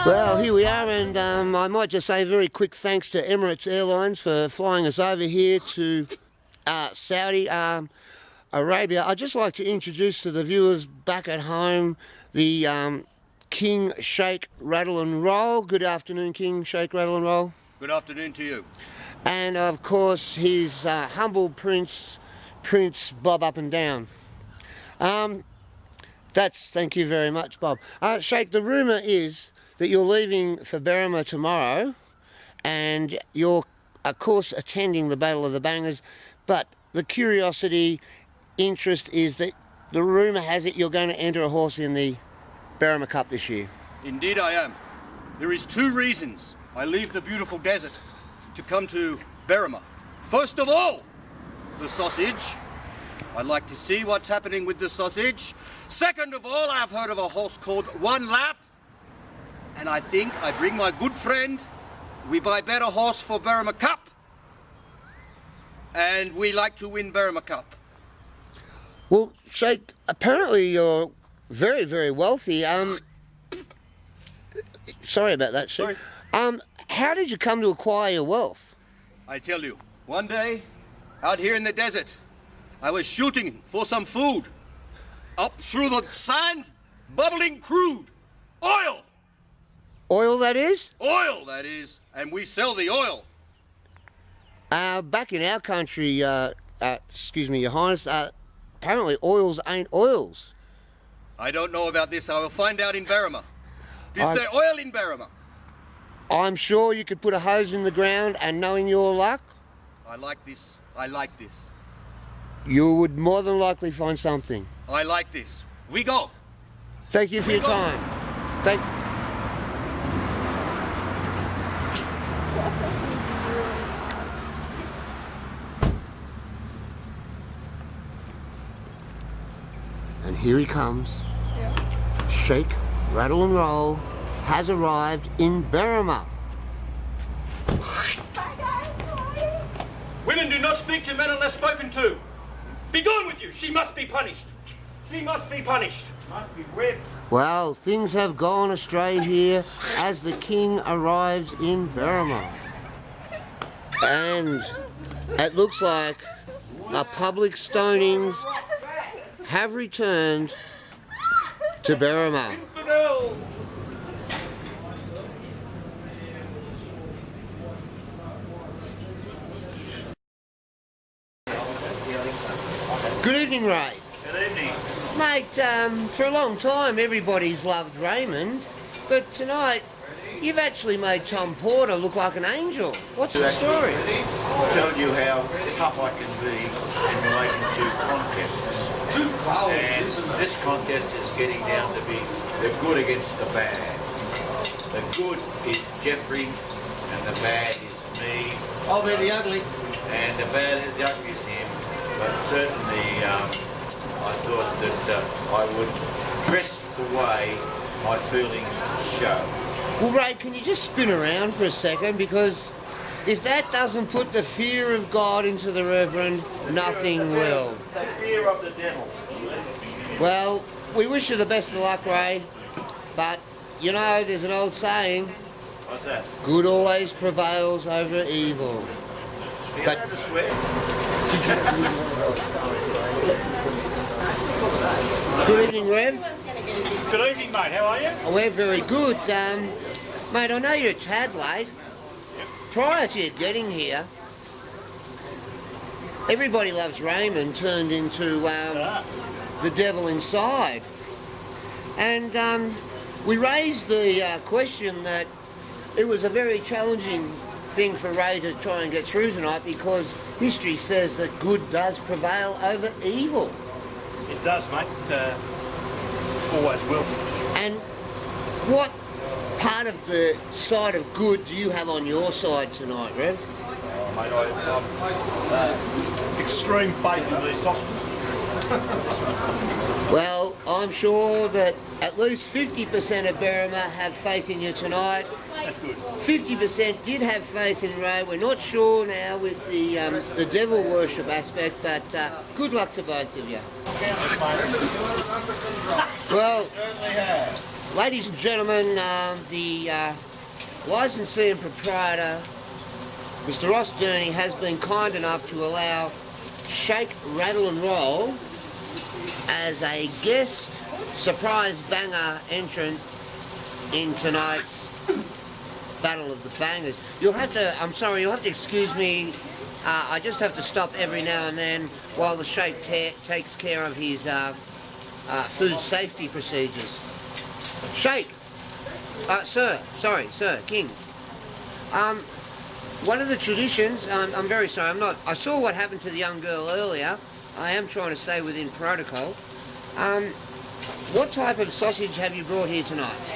Well, here we are, and I might just say a very quick thanks to Emirates Airlines for flying us over here to Saudi Arabia. I'd just like to introduce to the viewers back at home the King Sheikh Rattle and Roll. Good afternoon, King Sheikh Rattle and Roll. Good afternoon to you. And of course his humble Prince Bob Up and Down. Thank you very much, Bob. Sheikh, the rumour is that you're leaving for Berrima tomorrow, and you're, of course, attending the Battle of the Bangers, but the curiosity, interest is that the rumour has it you're going to enter a horse in the Berrima Cup this year. Indeed I am. There is two reasons I leave the beautiful desert to come to Berrima. First of all, the sausage. I like to see what's happening with the sausage. Second of all, I've heard of a horse called One Lap, and I think I bring my good friend. We buy better horse for Berrima Cup, and we like to win Berrima Cup. Well, Sheikh, apparently you're very, very wealthy. Sorry about that, Sheikh. Sorry. How did you come to acquire your wealth? I tell you, one day, out here in the desert, I was shooting for some food. Up through the sand, bubbling crude. Oil! Oil, that is? Oil, that is. And we sell the oil. Back in our country, excuse me, Your Highness, apparently oils ain't oils. I don't know about this. I will find out in Berrima. Is there oil in Berrima? I'm sure you could put a hose in the ground, and knowing your luck, I like this. I like this. you would more than likely find something. I like this. We go. Thank you for your time. And here he comes. Sheikh Rattle and Roll has arrived in Berrima. Women do not speak to men unless spoken to. Be gone with you. She must be punished. She must be punished. Must be whipped. Well, things have gone astray here as the king arrives in Berrima. And it looks like a public stonings have returned to Berrima. Infidel! Good evening, Ray. Good evening. Mate, for a long time everybody's loved Raymond, but tonight you've actually made Tom Porter look like an angel. What's the story? I'll tell you how tough I can be in relation to contests. And this contest is getting down to be the good against the bad. The good is Jeffrey and the bad is me. I'll be the ugly. And the bad is the ugly is him. But certainly I thought that I would dress the way my feelings show. Well, Ray, can you just spin around for a second? Because if that doesn't put the fear of God into the Reverend, nothing will. The fear of the devil. Well, we wish you the best of luck, Ray. But, you know, there's an old saying, What's that? good always prevails over evil. You allowed to swear? Good evening, Rev. Good evening, mate. How are you? Oh, we're very good. Mate, I know you're a tad late. Prior to you getting here, Everybody Loves Raymond turned into the devil inside. And we raised the question that it was a very challenging thing for Ray to try and get through tonight because history says that good does prevail over evil. It does, mate. Always will. And what part of the side of good do you have on your side tonight, Rev? Oh, mate, I've extreme faith in these sausages. Well, I'm sure that at least 50% of Berrima have faith in you tonight. That's good. 50% did have faith in Ray. We're not sure now with the devil worship aspect, but good luck to both of you. Well, Ladies and gentlemen, the licensee and proprietor, Mr. Ross Durney, has been kind enough to allow Shake, Rattle and Roll as a guest surprise banger entrant in tonight's Battle of the Bangers. You'll have to, I'm sorry, you'll have to excuse me. I just have to stop every now and then while the Shake takes care of his food safety procedures. Shake, sir, King. One of the traditions, I'm very sorry, I saw what happened to the young girl earlier. I am trying to stay within protocol. What type of sausage have you brought here tonight?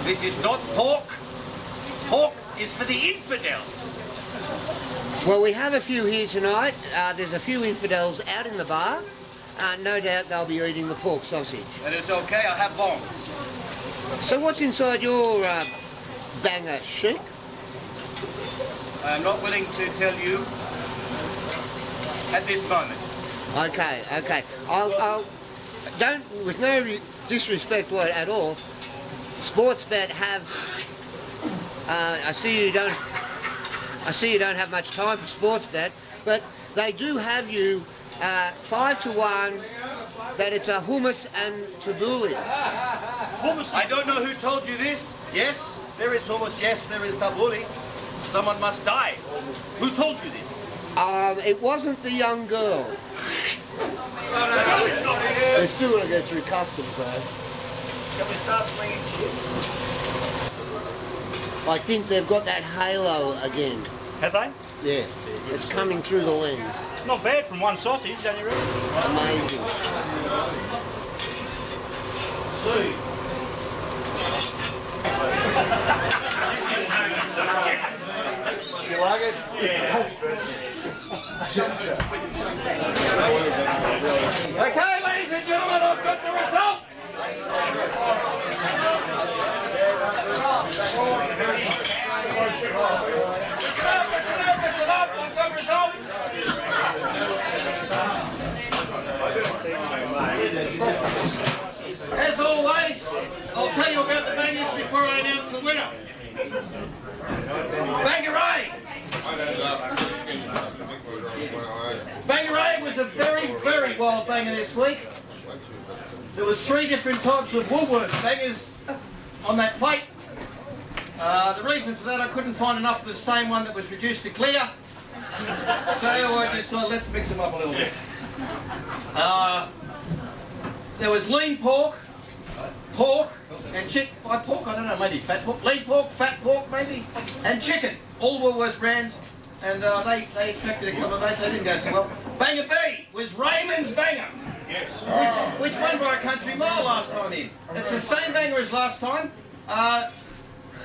This is not pork. Pork is for the infidels. Well, we have a few here tonight. There's a few infidels out in the bar. No doubt they'll be eating the pork sausage. And it's okay, I have long. So what's inside your banger, Sheik? I am not willing to tell you at this moment. Okay. I'll don't, with no disrespect at all, Sportsbet have. I see you don't have much time for Sportsbet, but they do have you 5-1 that it's a hummus and tabbouleh. I don't know who told you this. Yes, there is hummus. Yes, there is tabbouleh. Someone must die. Who told you this? It wasn't the young girl. They're still going to go through customs, though. Shall we start playing shit? I think they've got that halo again. Have they? Yeah, it's coming through the lens. Not bad from one sausage, don't you reckon? Amazing. You like it? Yeah. Okay, ladies and gentlemen, I've got the results. Listen up, I've got results. As always, I'll tell you about the bangers before I announce the winner. Banger A. Banger A was a very, very wild banger this week. There was 3 different types of Woolworths bangers on that plate. The reason for that, I couldn't find enough of the same one that was reduced to clear. So I just thought, let's mix them up a little bit. There was lean pork, and pork, I don't know, maybe fat pork, lean pork, fat pork maybe, and chicken, all Woolworths brands, and they attracted a couple of votes. They didn't go so well. Banger B was Raymond's banger, which won by a country mile last time in. It's the same banger as last time.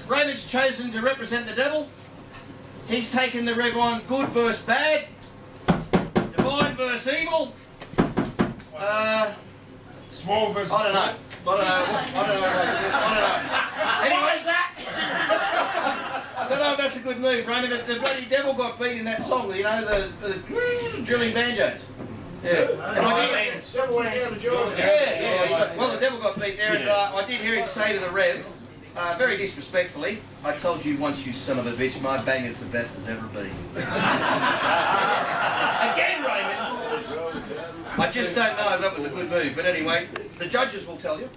Raymond's chosen to represent the devil. He's taken the red one, good versus bad, divine versus evil. Small versus... I don't know. Anyway, I don't know if that's a good move, Raymond. The bloody devil got beat in that song, you know, the drilling banjos. Yeah. And I did, well, the devil got beat there, and I did hear him say to the Rev, very disrespectfully, I told you once, you son of a bitch, my banger's the best as ever been. Again, Raymond. I just don't know if that was a good move, but anyway, the judges will tell you.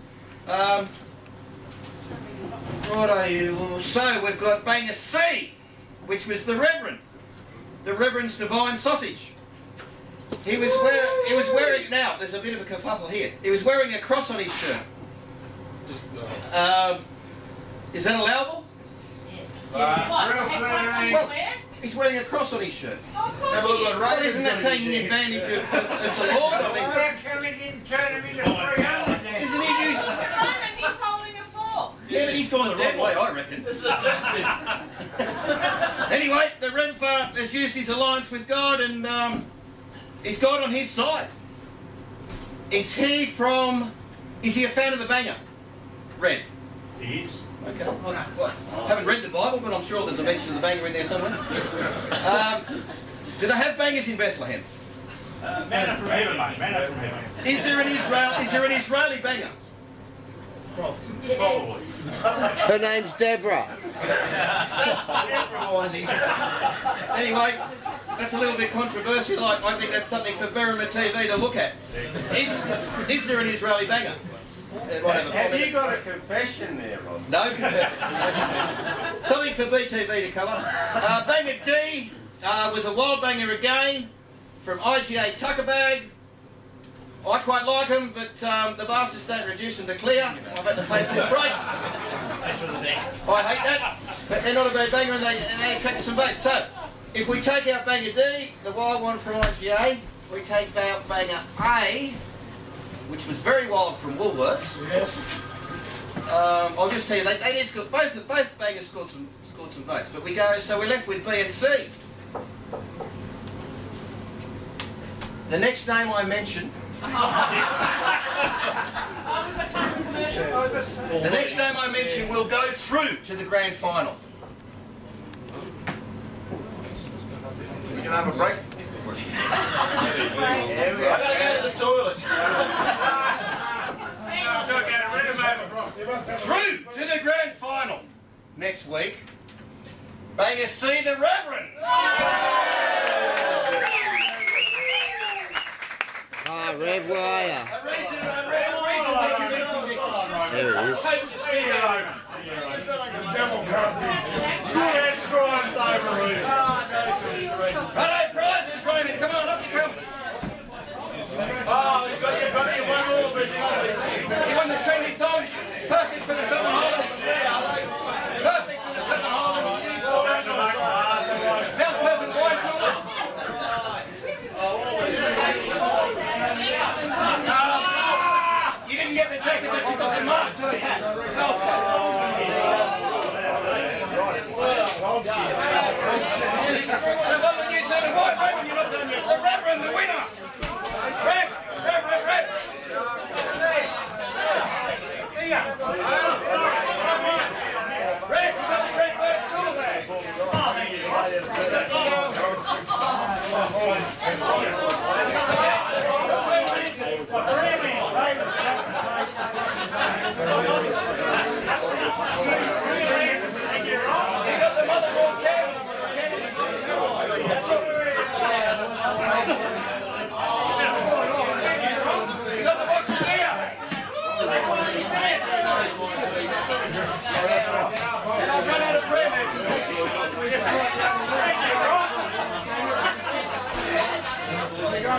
What are you? So we've got banger C, which was the Reverend's Divine Sausage. He was wearing, now there's a bit of a kerfuffle here. He was wearing a cross on his shirt. Is that allowable? Yes. Well, he's wearing a cross on his shirt. Well, isn't that taking advantage of the law? I mean, isn't he using? He's holding a fork. Yeah, but he's gone the wrong way, I reckon. Anyway, the Rev has used his alliance with God, and he's God on his side. Is he a fan of the banger? Rev? He is. Okay. Well, I haven't read the Bible, but I'm sure there's a mention of the banger in there somewhere. Do they have bangers in Bethlehem? Manna from heaven, mate. Manna from heaven. Is there an Israeli banger? Probably. Her name's Deborah. Anyway, that's a little bit controversial. I think that's something for Berrima TV to look at. Is there an Israeli banger? Have you got a confession there, Ross? No confession. Something for BTV to cover. Banger D was a wild banger again from IGA Tuckerbag. I quite like them, but the bastards don't reduce them to clear. I've had to pay for the freight. I hate that, but they're not a bad banger and they attract some votes. So, if we take out banger D, the wild one from IGA, we take out banger A, which was very wild from Woolworths. I'll just tell you, they did score, both bangers scored some votes, but so we're left with B and C. The next name I mention. The next name I mention will go through to the grand final. You can have a break. I gotta go to the toilet. Through to the grand final next week. Banger C, the Reverend. Ah, Rev, where are you? A reason There it is. Righto, prizes, Raymond. Come on, up you come. Oh, you won all of this. You won the trendy thong. Perfect for the summer holidays. Perfect for the summer holidays. Mount Pleasant wine cooler. You didn't get the jacket, but you got the master's hat. The golf hat. And what would you say to white Reverend? You're not done yet. The Reverend, the winner. Rev. Red, you got the red bird school bag. You got the mother-in-law candy. You got the box of beer. And I've run out of prayer mats. They got